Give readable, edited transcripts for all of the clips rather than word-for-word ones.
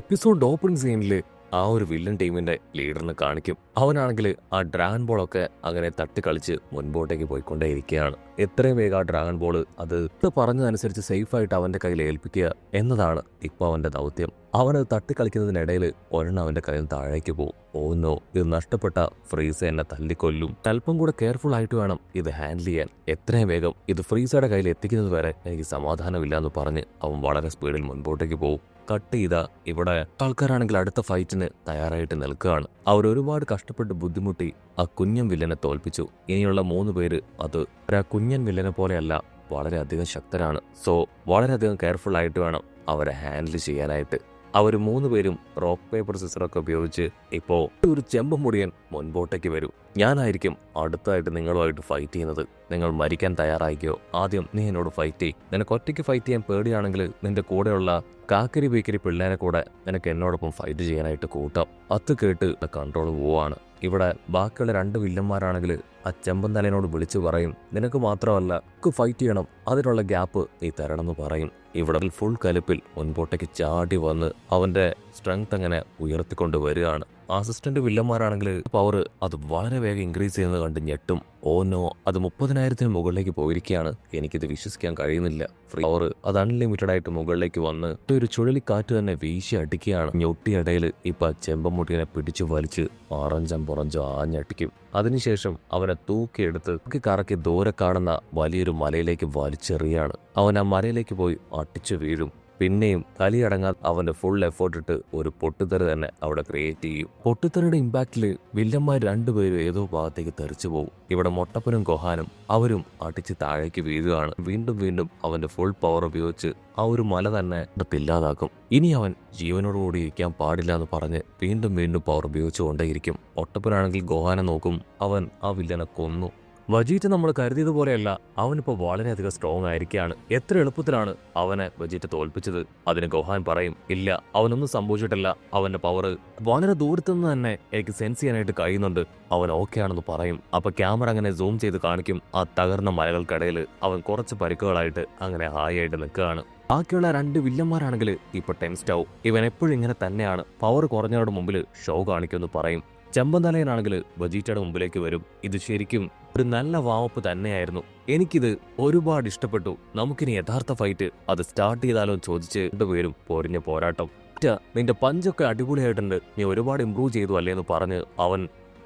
Episode opening സീനിൽ ആ ഒരു വില്ലൻ ടീമിന്റെ ലീഡറിനെ കാണിക്കും. അവനാണെങ്കിൽ ആ ഡ്രാഗൺ ബോളൊക്കെ അങ്ങനെ തട്ടി കളിച്ച് മുൻപോട്ടേക്ക് പോയിക്കൊണ്ടേയിരിക്കുകയാണ്. എത്രയും വേഗം ആ ഡ്രാഗൺ ബോൾ അത് പറഞ്ഞതനുസരിച്ച് സേഫായിട്ട് അവന്റെ കയ്യിൽ ഏൽപ്പിക്കുക എന്നതാണ് ഇപ്പോൾ അവന്റെ ദൗത്യം. അവനത് തട്ടിക്കളിക്കുന്നതിനിടയിൽ ഒരെണ്ണം അവന്റെ കയ്യിൽ താഴേക്ക് പോകും. ഓന്നോ, ഇത് നഷ്ടപ്പെട്ട ഫ്രീസ എന്നെ തല്ലിക്കൊല്ലും. അല്പം കൂടെ കെയർഫുൾ ആയിട്ട് വേണം ഇത് ഹാൻഡിൽ ചെയ്യാൻ. എത്രയും വേഗം ഇത് ഫ്രീസയുടെ കയ്യിൽ എത്തിക്കുന്നത് വരെ എനിക്ക് സമാധാനമില്ല എന്ന് പറഞ്ഞ് അവൻ വളരെ സ്പീഡിൽ മുൻപോട്ടേക്ക് പോകും. കട്ട് ചെയ്ത ഇവിടെ ആൾക്കാരാണെങ്കിൽ അടുത്ത ഫൈറ്റിന് തയ്യാറായിട്ട് നിൽക്കുകയാണ്. അവർ ഒരുപാട് കഷ്ടപ്പെട്ട് ബുദ്ധിമുട്ടി ആ കുഞ്ഞൻ വില്ലനെ തോൽപ്പിച്ചു. ഇനിയുള്ള 3 പേര് അത് ആ കുഞ്ഞൻ വില്ലനെ പോലെയല്ല, വളരെയധികം ശക്തരാണ്. സോ വളരെയധികം കെയർഫുൾ ആയിട്ട് വേണം അവരെ ഹാൻഡിൽ ചെയ്യാനായിട്ട്. അവർ 3 പേരും റോക്ക് പേപ്പർ സിസറൊക്കെ ഉപയോഗിച്ച് ഇപ്പോൾ ഒരു ചെമ്പമുടിയൻ മുൻപോട്ടേക്ക് വരും. ഞാനായിരിക്കും അടുത്തായിട്ട് നിങ്ങളുമായിട്ട് ഫൈറ്റ് ചെയ്യുന്നത്. നിങ്ങൾ മരിക്കാൻ തയ്യാറായിക്കോ? ആദ്യം നീ എന്നോട് ഫൈറ്റ് ചെയ്യ്. നിനക്ക് ഒറ്റയ്ക്ക് ഫൈറ്റ് ചെയ്യാൻ പേടിയാണെങ്കിൽ നിന്റെ കൂടെയുള്ള കാക്കരി ബീക്കരി പിള്ളേരെ കൂടെ നിനക്ക് എന്നോടൊപ്പം ഫൈറ്റ് ചെയ്യാനായിട്ട് കൂട്ടാം. അത് കേട്ട് കൺട്രോൾ പോവാണ്. ഇവിടെ ബാക്കിയുള്ള 2 വില്ലന്മാരാണെങ്കിൽ ആ ചെമ്പൻ തലേനോട് വിളിച്ചു പറയും, നിനക്ക് മാത്രമല്ല ഫൈറ്റ് ചെയ്യണം, അതിനുള്ള ഗ്യാപ്പ് നീ തരണമെന്ന് പറയും. ഇവിടെ ഫുൾ കലിപ്പിൽ മുൻപോട്ടേക്ക് ചാടി വന്ന് അവന്റെ സ്ട്രെങ്ത് അങ്ങനെ ഉയർത്തിക്കൊണ്ട് വരികയാണ്. അസിസ്റ്റന്റ് വില്ലന്മാരാണെങ്കിൽ പവർ അത് വളരെ വേഗം ഇൻക്രീസ് ചെയ്യുന്നത് കണ്ട് ഞെട്ടും. ഓ നോ, അത് 30,000 മുകളിലേക്ക് പോയിരിക്കുകയാണ്. എനിക്കിത് വിശ്വസിക്കാൻ കഴിയുന്നില്ല. പവർ അത് അൺലിമിറ്റഡ് ആയിട്ട് മുകളിലേക്ക് വന്ന് ഒരു ചുഴലിക്കാറ്റ് തന്നെ വീശി അടിക്കുകയാണ്. ഞൊട്ടിയിടയിൽ ഇപ്പൊ ചെമ്പമുട്ടിനെ പിടിച്ചു വലിച്ച് ആറഞ്ചം പുറഞ്ചോ ആഞ്ഞടിക്കും. അതിനുശേഷം അവനെ തൂക്കിയെടുത്ത് കറക്കി ദൂരെ കാണുന്ന വലിയൊരു മലയിലേക്ക് വലിച്ചെറിയാണ്. അവൻ ആ മലയിലേക്ക് പോയി അടിച്ചു വീഴും. പിന്നെയും കലിയടങ്ങാൻ അവന്റെ ഫുൾ എഫേർട്ട് ഇട്ട് ഒരു പൊട്ടിത്തെറി തന്നെ അവിടെ ക്രിയേറ്റ് ചെയ്യും. പൊട്ടിത്തെറിയുടെ ഇമ്പാക്റ്റില് വില്ലന്മാർ 2 പേരും ഏതോ ഭാഗത്തേക്ക് തെറിച്ചു പോകും. ഇവിടെ മൊട്ടപ്പനും ഗോഹാനും അവരും അടിച്ച് താഴേക്ക് വീഴുകയാണ്. വീണ്ടും വീണ്ടും അവന്റെ ഫുൾ പവർ ഉപയോഗിച്ച് ആ ഒരു മല തന്നെ ഇല്ലാതാക്കും. ഇനി അവൻ ജീവനോടുകൂടി ഇരിക്കാൻ പാടില്ല എന്ന് പറഞ്ഞ് വീണ്ടും വീണ്ടും പവർ ഉപയോഗിച്ചുകൊണ്ടേയിരിക്കും. മൊട്ടപ്പനാണെങ്കിൽ ഗോഹാനെ നോക്കും. അവൻ ആ വില്ലനെ കൊന്നു. വജീറ്റ നമ്മൾ കരുതിയതുപോലെയല്ല, അവനിപ്പോൾ വളരെയധികം സ്ട്രോങ് ആയിരിക്കുകയാണ്. എത്ര എളുപ്പത്തിലാണ് അവനെ വജീറ്റ തോൽപ്പിച്ചത്. അതിന് ഗോഹാൻ പറയും, ഇല്ല, അവനൊന്നും സംഭവിച്ചിട്ടില്ല. അവന്റെ പവർ വളരെ ദൂരത്തുനിന്ന് തന്നെ എനിക്ക് സെൻസ് ചെയ്യാനായിട്ട് കഴിയുന്നുണ്ട്. അവൻ ഓക്കെ ആണെന്ന് പറയും. അപ്പൊ ക്യാമറ അങ്ങനെ സൂം ചെയ്ത് കാണിക്കും. ആ തകർന്ന മലകൾക്കിടയിൽ അവൻ കുറച്ച് പരിക്കുകളായിട്ട് അങ്ങനെ ഹായ് ആയിട്ട് നിൽക്കുകയാണ്. ബാക്കിയുള്ള 2 വില്ലന്മാരാണെങ്കിൽ ഇപ്പൊ ടെൻസ്ഡ് ആവും. ഇവൻ എപ്പോഴും ഇങ്ങനെ തന്നെയാണ്, പവർ കുറഞ്ഞവരുടെ മുമ്പിൽ ഷോ കാണിക്കുമെന്ന് പറയും. ചെമ്പന്തലയനാണെങ്കിൽ വജീറ്റയുടെ മുമ്പിലേക്ക് വരും. ഇത് ശരിക്കും ഒരു നല്ല വാമപ്പ് തന്നെയായിരുന്നു. എനിക്കിത് ഒരുപാട് ഇഷ്ടപ്പെട്ടു. നമുക്കിനി യഥാർത്ഥ ഫൈറ്റ് അത് സ്റ്റാർട്ട് ചെയ്താലോ ചോദിച്ച് 2 പേരും പൊരിഞ്ഞ പോരാട്ടം. നിന്റെ പഞ്ചൊക്കെ അടിപൊളിയായിട്ടുണ്ട്, നീ ഒരുപാട് ഇമ്പ്രൂവ് ചെയ്തു അല്ലേന്ന് പറഞ്ഞ് അവൻ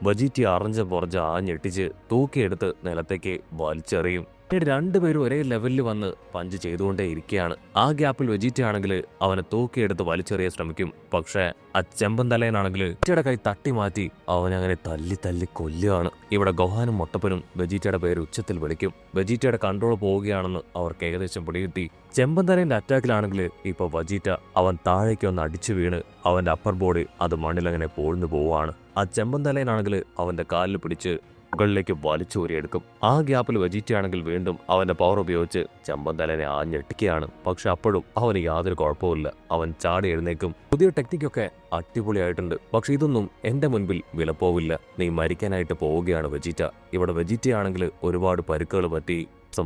വജീറ്റയെ അറഞ്ച ആഞ്ഞെട്ടിച്ച് തൂക്കിയെടുത്ത് നിലത്തേക്ക് വലിച്ചെറിയും. 2 പേരും ഒരേ ലെവലിൽ വന്ന് പഞ്ച് ചെയ്തുകൊണ്ടേ ഇരിക്കുകയാണ്. ആ ഗ്യാപ്പിൽ വെജീറ്റ ആണെങ്കിൽ അവനെ തൂക്കിയെടുത്ത് വലിച്ചെറിയാൻ ശ്രമിക്കും. പക്ഷേ ആ ചെമ്പൻ തലയനാണെങ്കിൽ വെജീറ്റയുടെ കൈ തട്ടി മാറ്റി അവനങ്ങനെ തല്ലി കൊല്ലുകയാണ്. ഇവിടെ ഗോഹാനും മൊട്ടപ്പനും വെജീറ്റയുടെ പേര് ഉച്ചത്തിൽ വിളിക്കും. വെജീറ്റയുടെ കൺട്രോൾ പോവുകയാണെന്ന് അവർക്ക് ഏകദേശം പിടികിട്ടി. ചെമ്പൻ തലയന്റെ അറ്റാക്കിലാണെങ്കിൽ ഇപ്പൊ വജീറ്റ അവൻ താഴേക്ക് ഒന്ന് അടിച്ചു വീണ് അവന്റെ അപ്പർ ബോഡി അത് മണ്ണിലങ്ങനെ പോഴ്ന്നു പോവാണ്. ആ ചെമ്പൻ തലയനാണെങ്കിൽ അവന്റെ കാലിൽ പിടിച്ച് മുകളിലേക്ക് വലിച്ചൂരിയെടുക്കും. ആ ഗ്യാപ്പിൽ വെജീറ്റയാണെങ്കിൽ വീണ്ടും അവന്റെ പവർ ഉപയോഗിച്ച് ചെമ്പൻ തലേനെ ആഞ്ഞെട്ടിക്കുകയാണ്. പക്ഷെ അപ്പോഴും അവന് യാതൊരു കുഴപ്പമില്ല. അവൻ ചാടി എഴുന്നേക്കും. പുതിയ ടെക്നിക്കൊക്കെ അടിപൊളിയായിട്ടുണ്ട്. പക്ഷെ ഇതൊന്നും എന്റെ മുൻപിൽ വിലപ്പോവില്ല. നീ മരിക്കാനായിട്ട് പോവുകയാണ് വെജീറ്റ. ഇവിടെ വെജീറ്റയാണെങ്കിൽ ഒരുപാട് പരുക്കുകൾ പറ്റി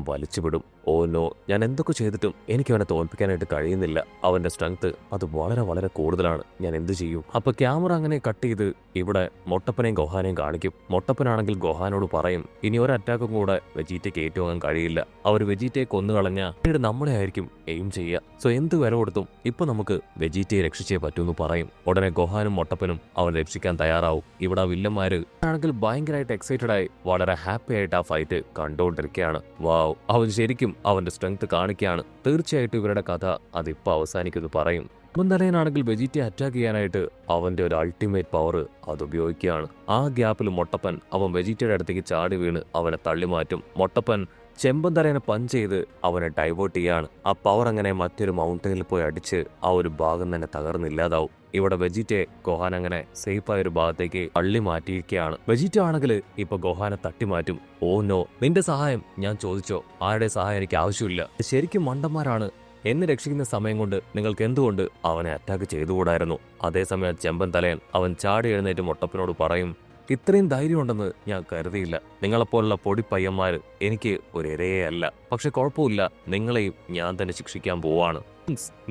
വലിച്ചുവിടും. ഓ നോ, ഞാൻ എന്തൊക്കെ ചെയ്തിട്ടും എനിക്ക് അവനെ തോൽപ്പിക്കാനായിട്ട് കഴിയുന്നില്ല. അവന്റെ സ്ട്രെങ്ത് അത് വളരെ കൂടുതലാണ്. ഞാൻ എന്ത് ചെയ്യും? അപ്പൊ ക്യാമറ അങ്ങനെ കട്ട് ചെയ്ത് ഇവിടെ മൊട്ടപ്പനെയും ഗോഹാനെയും കാണിക്കും. മൊട്ടപ്പനാണെങ്കിൽ ഗോഹാനോട് പറയും, ഇനി ഒരു അറ്റാക്കും കൂടെ വെജീറ്റയ്ക്ക് ഏറ്റുവാങ്ങാൻ കഴിയില്ല. അവർ വെജീറ്റയെ കൊന്നുകളഞ്ഞ പിന്നീട് നമ്മളെ ആയിരിക്കും എയിം ചെയ്യുക. സോ എന്ത് വില കൊടുത്തും ഇപ്പൊ നമുക്ക് വെജീറ്റയെ രക്ഷിച്ചേ പറ്റൂന്ന് പറയും. ഉടനെ ഗോഹാനും മൊട്ടപ്പനും അവൻ രക്ഷിക്കാൻ തയ്യാറാവും. ഇവിടെ വില്ലന്മാര് ആണെങ്കിൽ ഭയങ്കരമായിട്ട് എക്സൈറ്റഡ് ആയി വളരെ ഹാപ്പി ആയിട്ട് ആ ഫൈറ്റ് കണ്ടുകൊണ്ടിരിക്കുകയാണ്. വാവ്, അവൻ ശരിക്കും അവന്റെ സ്ട്രെങ്ത് കാണിക്കുകയാണ്. തീർച്ചയായിട്ടും ഇവരുടെ കഥ അതിപ്പോ അവസാനിക്കുന്നു പറയും. ചെമ്പന്തലയനാണെങ്കിൽ വെജീറ്റയെ അറ്റാക്ക് ചെയ്യാനായിട്ട് അവന്റെ ഒരു അൾട്ടിമേറ്റ് പവർ അത് ഉപയോഗിക്കുകയാണ്. ആ ഗ്യാപ്പിൽ മൊട്ടപ്പൻ അവൻ വെജീറ്റയുടെ അടുത്തേക്ക് ചാടി വീണ് അവനെ തള്ളിമാറ്റും. മൊട്ടപ്പൻ ചെമ്പന്തലയനെ പഞ്ച് ചെയ്ത് അവനെ ഡൈവേർട്ട് ചെയ്യാണ്. ആ പവർ അങ്ങനെ മറ്റൊരു മൗണ്ടനിൽ പോയി അടിച്ച് ആ ഒരു ഭാഗം തന്നെ തകർന്നില്ലാതാവും. ഇവിടെ വെജീറ്റയെ ഗോഹാൻ അങ്ങനെ സേഫായ ഒരു ഭാഗത്തേക്ക് തള്ളി മാറ്റിയിരിക്കുകയാണ്. വെജീറ്റ ആണെങ്കിൽ ഇപ്പൊ ഗോഹാനെ തട്ടിമാറ്റും. ഓ നോ, നിന്റെ സഹായം ഞാൻ ചോദിച്ചോ? ആരുടെ സഹായം എനിക്ക് ആവശ്യമില്ല. ശരിക്കും മണ്ടന്മാരാണ്. എന്നെ രക്ഷിക്കുന്ന സമയം കൊണ്ട് നിങ്ങൾക്ക് എന്തുകൊണ്ട് അവനെ അറ്റാക്ക് ചെയ്തുകൂടായിരുന്നു? അതേസമയം ചെമ്പൻ തലയൻ അവൻ ചാടി എഴുന്നേറ്റ് മൊട്ടപ്പനോട് പറയും, ഇത്രയും ധൈര്യമുണ്ടെന്ന് ഞാൻ കരുതിയില്ല. നിങ്ങളെപ്പോലുള്ള പൊടി പയ്യന്മാര് എനിക്ക് ഒരു ഇരയേ അല്ല. പക്ഷെ കുഴപ്പമില്ല, നിങ്ങളെയും ഞാൻ തന്നെ ശിക്ഷിക്കാൻ പോവാണ്.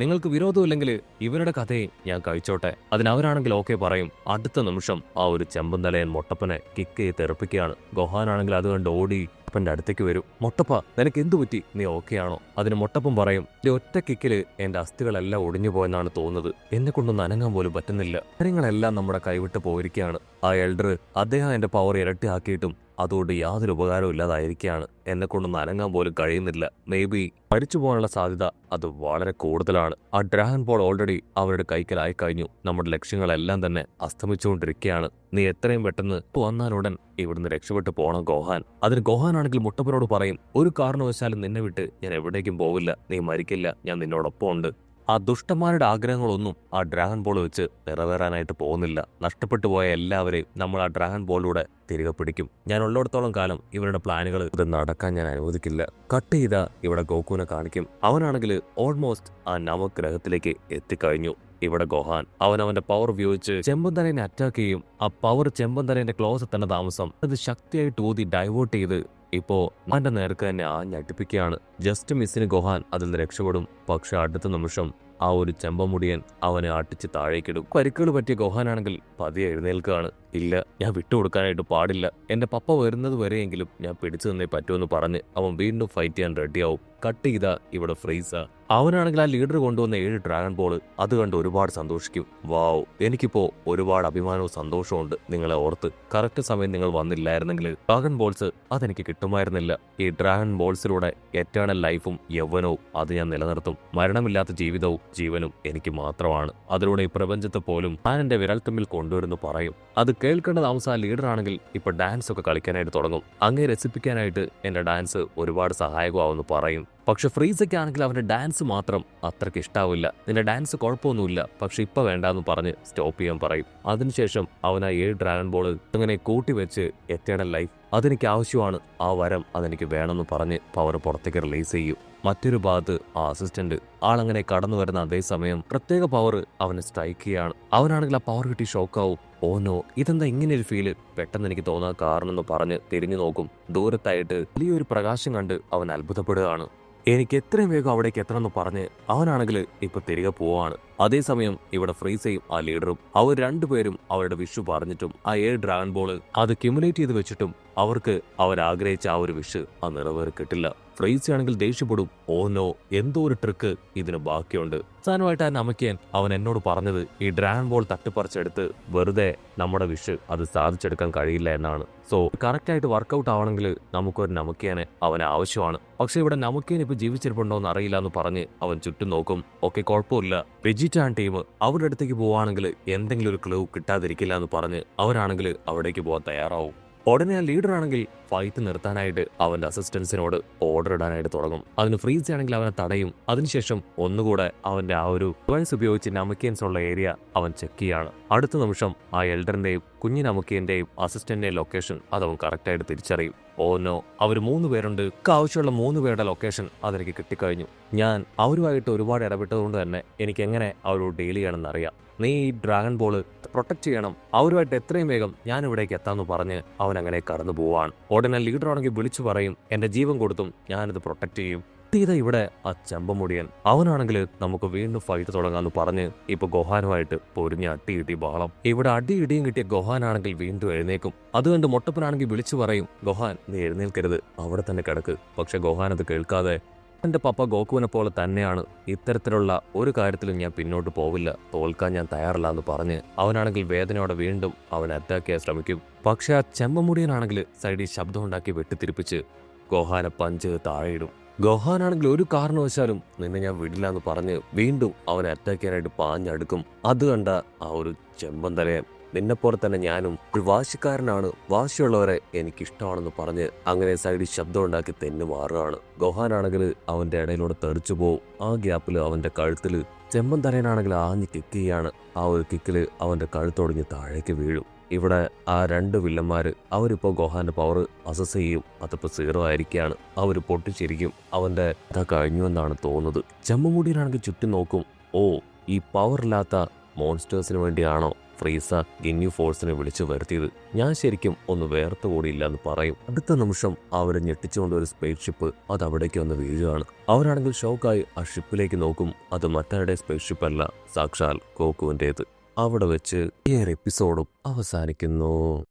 നിങ്ങൾക്ക് വിരോധമില്ലെങ്കിൽ ഇവരുടെ കഥയെ ഞാൻ കഴിച്ചോട്ടെ. അതിനവരാണെങ്കിൽ ഓക്കെ പറയും. അടുത്ത നിമിഷം ആ ഒരു ചെമ്പൻ തലയൻ മൊട്ടപ്പനെ കിക്ക് ചെയ്ത് തെറിപ്പിക്കുകയാണ്. ഗോഹാനാണെങ്കിൽ അത് കണ്ട് ഓടി മൊട്ടപ്പന്റെ അടുത്തേക്ക് വരും. മൊട്ടപ്പ, നിനക്ക് എന്തു പറ്റി? നീ ഓക്കെ ആണോ? അതിന് മൊട്ടപ്പൻ പറയും, ഒറ്റ കിക്കില് എന്റെ അസ്ഥികളെല്ലാം ഒടിഞ്ഞു പോയെന്നാണ് തോന്നുന്നത്. എന്നെ കൊണ്ടൊന്ന് അനങ്ങാൻ പോലും പറ്റുന്നില്ല. കാര്യങ്ങളെല്ലാം നമ്മുടെ കൈവിട്ട് പോയിരിക്കുകയാണ്. ആ എൽഡർ അദ്ദേഹം എന്റെ പവർ ഇരട്ടിയാക്കിയിട്ടും അതുകൊണ്ട് യാതൊരു ഉപകാരവും ഇല്ലാതായിരിക്കുകയാണ്. എന്നെ കൊണ്ടൊന്ന് അനങ്ങാൻ പോലും കഴിയുന്നില്ല. മേ ബി മരിച്ചു പോകാനുള്ള സാധ്യത അത് വളരെ കൂടുതലാണ്. ആ ഡ്രാഗൺ ബോൾ ഓൾറെഡി അവരുടെ കൈക്കലായി കഴിഞ്ഞു. നമ്മുടെ ലക്ഷ്യങ്ങളെല്ലാം തന്നെ അസ്തമിച്ചുകൊണ്ടിരിക്കുകയാണ്. നീ എത്രയും പെട്ടെന്ന് വന്നാലുടൻ ഇവിടുന്ന് രക്ഷപ്പെട്ടു പോകണം ഗോഹാൻ. അതിന് ഗോഹാനാണെങ്കിൽ മുട്ടപ്പനോട് പറയും, ഒരു കാരണവശാലും നിന്നെ വിട്ട് ഞാൻ എവിടേക്കും പോവില്ല. നീ മരിക്കില്ല, ഞാൻ നിന്നോടൊപ്പം ഉണ്ട്. ആ ദുഷ്ടന്മാരുടെ ആഗ്രഹങ്ങളൊന്നും ആ ഡ്രാഗൺ ബോൾ വെച്ച് നിറവേറാനായിട്ട് പോകുന്നില്ല. നഷ്ടപ്പെട്ടു പോയ എല്ലാവരെയും നമ്മൾ ആ ഡ്രാഗൺ ബോളിലൂടെ തിരികെ പിടിക്കും. ഞാൻ ഉള്ളിടത്തോളം കാലം ഇവരുടെ പ്ലാനുകൾ ഇത് നടക്കാൻ ഞാൻ അനുവദിക്കില്ല. കട്ട് ചെയ്ത ഇവിടെ ഗോകുവിനെ കാണിക്കും. അവനാണെങ്കിൽ ഓൾമോസ്റ്റ് ആ നവഗ്രഹത്തിലേക്ക് എത്തിക്കഴിഞ്ഞു. ഇവിടെ ഗോഹാൻ അവന്റെ പവർ ഉപയോഗിച്ച് ചെമ്പന്തരനെ അറ്റാക്ക് ചെയ്യും. ആ പവർ ചെമ്പന്തരന്റെ ക്ലോസ് തന്നെ താമസം അത് ശക്തിയായിട്ട് ഊതി ഡൈവേർട്ട് ചെയ്ത് ഇപ്പോ അവന്റെ നേർക്ക് തന്നെ ഞെട്ടിപ്പിക്കുകയാണ്. ജസ്റ്റ് മിസ്സിന് ഗോഹാൻ അതിൽ നിന്ന് രക്ഷപ്പെടും. പക്ഷെ അടുത്ത നിമിഷം ആ ഒരു ചെമ്പമുടിയൻ അവനെ അട്ടിച്ച് താഴേക്കിടും. പരിക്കുകൾ പറ്റിയ ഗോഹാനാണെങ്കിൽ പതിയെ എഴുന്നേൽക്കുകയാണ്. ഇല്ല, ഞാൻ വിട്ടുകൊടുക്കാനായിട്ട് പാടില്ല. എന്റെ പപ്പ വരുന്നത് വരെയെങ്കിലും ഞാൻ പിടിച്ചു നിന്നേ പറ്റുമെന്ന് പറഞ്ഞ് അവൻ വീണ്ടും ഫൈറ്റ് ചെയ്യാൻ റെഡിയാവും. കട്ട് ചെയ്ത ഇവിടെ ഫ്രീസ. അവനാണെങ്കിൽ ആ ലീഡർ കൊണ്ടുവന്ന 7 ഡ്രാഗൺ ബോൾ അത് കണ്ട് ഒരുപാട് സന്തോഷിക്കും. വാവ്, എനിക്കിപ്പോ ഒരുപാട് അഭിമാനവും സന്തോഷവും ഉണ്ട് നിങ്ങളെ ഓർത്ത്. കറക്റ്റ് സമയം നിങ്ങൾ വന്നില്ലായിരുന്നെങ്കിൽ ഡ്രാഗൺ ബോൾസ് അതെനിക്ക് കിട്ടുമായിരുന്നില്ല. ഈ ഡ്രാഗൺ ബോൾസിലൂടെ എറ്റേണൽ ലൈഫും യൗവനവും അത് ഞാൻ നിലനിർത്തും. മരണമില്ലാത്ത ജീവിതവും ജീവനും എനിക്ക് മാത്രമാണ്. അതിലൂടെ ഈ പ്രപഞ്ചത്തെ പോലും ഞാൻ എന്റെ വിരൽത്തുമ്പിൽ കൊണ്ടുവരുന്നു പറയും. അത് കേൾക്കേണ്ട താമസം ആ ലീഡർ ആണെങ്കിൽ ഇപ്പൊ ഡാൻസ് ഒക്കെ കളിക്കാനായിട്ട് തുടങ്ങും. അങ്ങേ രസിപ്പിക്കാനായിട്ട് എന്റെ ഡാൻസ് ഒരുപാട് സഹായകമാവെന്ന് പറയും. പക്ഷെ ഫ്രീസയ്ക്ക് ആണെങ്കിൽ അവന്റെ ഡാൻസ് മാത്രം അത്രയ്ക്ക് ഇഷ്ടാവില്ല. നിന്റെ ഡാൻസ് കുഴപ്പമൊന്നുമില്ല, പക്ഷെ ഇപ്പൊ വേണ്ടാന്ന് പറഞ്ഞ് സ്റ്റോപ്പ് ചെയ്യാൻ പറയും. അതിനുശേഷം അവൻ ആ 7 ഡ്രാഗൺ ബോൾ അങ്ങനെ കൂട്ടിവെച്ച് എറ്റേണൽ ലൈഫ് അതെനിക്ക് ആവശ്യമാണ്, ആ വരം അതെനിക്ക് വേണമെന്ന് പറഞ്ഞ് പവർ പുറത്തേക്ക് റിലീസ് ചെയ്യും. മറ്റൊരു ഭാഗത്ത് ആ അസിസ്റ്റന്റ് ആളങ്ങനെ കടന്നു വരുന്ന അതേ സമയം പ്രത്യേക പവർ അവന് സ്ട്രൈക്ക് ചെയ്യാണ്. അവനാണെങ്കിൽ ആ പവർ കിട്ടി ഷോക്കാവും. ഓ നോ, ഇതെന്താ ഇങ്ങനെ ഒരു ഫീല്? പെട്ടെന്ന് എനിക്ക് തോന്നാൻ കാരണം എന്ന് പറഞ്ഞ് തിരിഞ്ഞു നോക്കും. ദൂരത്തായിട്ട് വലിയൊരു പ്രകാശം കണ്ട് അവൻ അത്ഭുതപ്പെടുകയാണ്. എനിക്ക് എത്രയും വേഗം അവിടേക്ക് എത്തണമെന്ന് പറഞ്ഞ് അവനാണെങ്കിൽ ഇപ്പൊ തിരികെ പോവാണ്. അതേസമയം ഇവിടെ ഫ്രീസയും ആ ലീഡറും അവർ രണ്ടുപേരും അവരുടെ വിഷു പറഞ്ഞിട്ടും ആ 7 ഡ്രാഗൺ ബോൾ അത് ക്യുമുലേറ്റ് ചെയ്ത് വെച്ചിട്ടും അവർക്ക് അവരാഗ്രഹിച്ച ആ ഒരു വിഷ് ആ നിറവേറി കിട്ടില്ല. ഫ്രീസ ആണെങ്കിൽ ദേഷ്യപ്പെടും. ഓ നോ, എന്തോ ഒരു ട്രിക്ക് ഇതിന് ബാക്കിയുണ്ട്. അവസാനമായിട്ട് ആ നമക്കിയൻ അവൻ എന്നോട് പറഞ്ഞത് ഈ ഡ്രാഗൺ ബോൾ തട്ടിപ്പറിച്ചെടുത്ത് വെറുതെ നമ്മുടെ വിഷ് അത് സാധിച്ചെടുക്കാൻ കഴിയില്ല എന്നാണ്. സോ കറക്റ്റായിട്ട് വർക്കൗട്ട് ആവണമെങ്കിൽ നമുക്കൊരു നമക്കിയനെ അവന് ആവശ്യമാണ്. പക്ഷെ ഇവിടെ നമക്കിയൻ ഇപ്പൊ ജീവിച്ചിരിപ്പുണ്ടോ എന്ന് അറിയില്ല എന്ന് പറഞ്ഞ് അവൻ ചുറ്റും നോക്കും. ഓക്കെ, കുഴപ്പമില്ല. വെജിറ്റാൻ ടീം അവരുടെ അടുത്തേക്ക് പോവാണെങ്കിൽ എന്തെങ്കിലും ഒരു ക്ലൂ കിട്ടാതിരിക്കില്ല എന്ന് പറഞ്ഞ് അവരാണെങ്കിൽ അവിടേക്ക് പോകാൻ തയ്യാറാവും. ഉടനെ ആ ലീഡർ ആണെങ്കിൽ ഫൈറ്റ് നിർത്താനായിട്ട് അവന്റെ അസിസ്റ്റൻസിനോട് ഓർഡർ ഇടാനായിട്ട് തുടങ്ങും. അതിന് ഫ്രീസ് ആണെങ്കിൽ അവനെ തടയും. അതിനുശേഷം ഒന്നുകൂടെ അവന്റെ ആ ഒരു ഡിവൈസ് ഉപയോഗിച്ച് നമക്കിയൻസ് ഉള്ള ഏരിയ അവൻ ചെക്ക് ചെയ്യാണ്. അടുത്ത നിമിഷം ആ എൽഡറിന്റെയും കുഞ്ഞു നമക്കിയന്റെയും അസിസ്റ്റന്റിന്റെയും ലൊക്കേഷൻ അതവൻ കറക്റ്റായിട്ട് തിരിച്ചറിയും. ഓ നോ, അവർ 3 പേരുണ്ട്. ആവശ്യമുള്ള 3 പേരുടെ ലൊക്കേഷൻ അതെനിക്ക് കിട്ടിക്കഴിഞ്ഞു. ഞാൻ അവരുമായിട്ട് ഒരുപാട് ഇടപെട്ടതുകൊണ്ട് തന്നെ എനിക്ക് എങ്ങനെ അവരോട് ഡീൽ ചെയ്യണമെന്ന് അറിയാം. നീ ഈ ഡ്രാഗൺ ബോൾ പ്രൊട്ടക്ട് ചെയ്യണം. അവരുമായിട്ട് എത്രയും വേഗം ഞാൻ ഇവിടേക്ക് എത്താമെന്ന് പറഞ്ഞ് അവൻ അങ്ങനെ കടന്നു പോവാണ്. ഉടനെ ലീഡർ ആണെങ്കിൽ വിളിച്ചു പറയും, എന്റെ ജീവൻ കൊടുത്തും ഞാനിത് പ്രൊട്ടക്ട് ചെയ്യും. ഇവിടെ ആ ചെമ്പമുടിയൻ അവനാണെങ്കിൽ നമുക്ക് വീണ്ടും ഫൈറ്റ് തുടങ്ങാന്ന് പറഞ്ഞ് ഇപ്പൊ ഗോഹാനുമായിട്ട് പൊരിഞ്ഞ് അടിയിട്ടി ബഹളം. ഇവിടെ അടിയിടിയും കിട്ടിയ ഗോഹാനാണെങ്കിൽ വീണ്ടും എഴുന്നേക്കും. അതുകൊണ്ട് മൊട്ടപ്പനാണെങ്കിൽ വിളിച്ചു പറയും, ഗോഹാൻ നീ എഴുന്നേൽക്കരുത്, അവിടെ തന്നെ കിടക്ക്. പക്ഷെ ഗോഹാൻ അത് കേൾക്കാതെ എന്റെ പപ്പ ഗോകുവിനെ പോലെ തന്നെയാണ്, ഇത്തരത്തിലുള്ള ഒരു കാര്യത്തിലും ഞാൻ പിന്നോട്ട് പോവില്ല, തോൽക്കാൻ ഞാൻ തയ്യാറല്ല എന്ന് പറഞ്ഞ് അവനാണെങ്കിൽ വേദനയോടെ വീണ്ടും അവൻ അറ്റാക്ക് ചെയ്യാൻ ശ്രമിക്കും. പക്ഷെ ആ ചെമ്പമുടിയനാണെങ്കിൽ സൈഡിൽ ശബ്ദം ഉണ്ടാക്കി വെട്ടിത്തിരിപ്പിച്ച് ഗോഹാനെ പഞ്ച് താഴെയിടും. ഗോഹാനാണെങ്കിൽ ഒരു കാരണവശാലും നിന്നെ ഞാൻ വിടില്ല എന്ന് പറഞ്ഞ് വീണ്ടും അവനെ അറ്റാക്ക് ചെയ്യാനായിട്ട് പാഞ്ഞടുക്കും. അത് കണ്ട ആ ഒരു ചെമ്പന്തലയൻ, നിന്നെപ്പോലെ തന്നെ ഞാനും ഒരു വാശിക്കാരനാണ്, വാശിയുള്ളവരെ എനിക്കിഷ്ടമാണെന്ന് പറഞ്ഞ് അങ്ങനെ സൈഡിൽ ശബ്ദം ഉണ്ടാക്കി തെന്നു മാറുകയാണ്. ഗോഹാനാണെങ്കിൽ അവന്റെ ഇടയിലൂടെ തെറിച്ചു പോവും. ആ ഗ്യാപ്പിൽ അവന്റെ കഴുത്തിൽ ചെമ്പന്തലയനാണെങ്കിൽ ആഞ്ഞ് കിക്ക് ചെയ്യാണ്. ആ ഒരു കിക്കില് അവന്റെ കഴുത്തൊടിഞ്ഞ് താഴേക്ക് വീഴും. ഇവിടെ ആ 2 വില്ലന്മാര് അവരിപ്പോ ഗോഹാന്റെ പവർ അസസ് ചെയ്യും. അതിപ്പോ 0 ആയിരിക്കുകയാണ്. അവര് പൊട്ടിച്ചിരിക്കും. അവന്റെ കഥ കഴിഞ്ഞു എന്നാണ് തോന്നുന്നത്. ചെമ്പമുടിയനാണെങ്കിൽ ചുറ്റും നോക്കും. ഓ, ഈ പവറില്ലാത്ത മോൺസ്റ്റേഴ്സിന് വേണ്ടിയാണോ ഫ്രീസ ഗിന്യു ഫോഴ്സിനെ വിളിച്ചു വരുത്തിയത്. ഞാൻ ശരിക്കും ഒന്ന് വേർത്ത് കൂടിയില്ലെന്ന് പറയും. അടുത്ത നിമിഷം അവരെ ഞെട്ടിച്ചുകൊണ്ട് ഒരു സ്പേസ് ഷിപ്പ് അത് അവിടേക്ക് വന്ന് വീഴുകയാണ്. അവരാണെങ്കിൽ ഷോക്കായി ആ ഷിപ്പിലേക്ക് നോക്കും. അത് മറ്റാരുടെ സ്പേസ് ഷിപ്പ് അല്ല, സാക്ഷാൽ കോക്കുവിൻ്റേത്. അവിടെ വെച്ച് ഈ ഒരു എപ്പിസോഡും അവസാനിക്കുന്നു.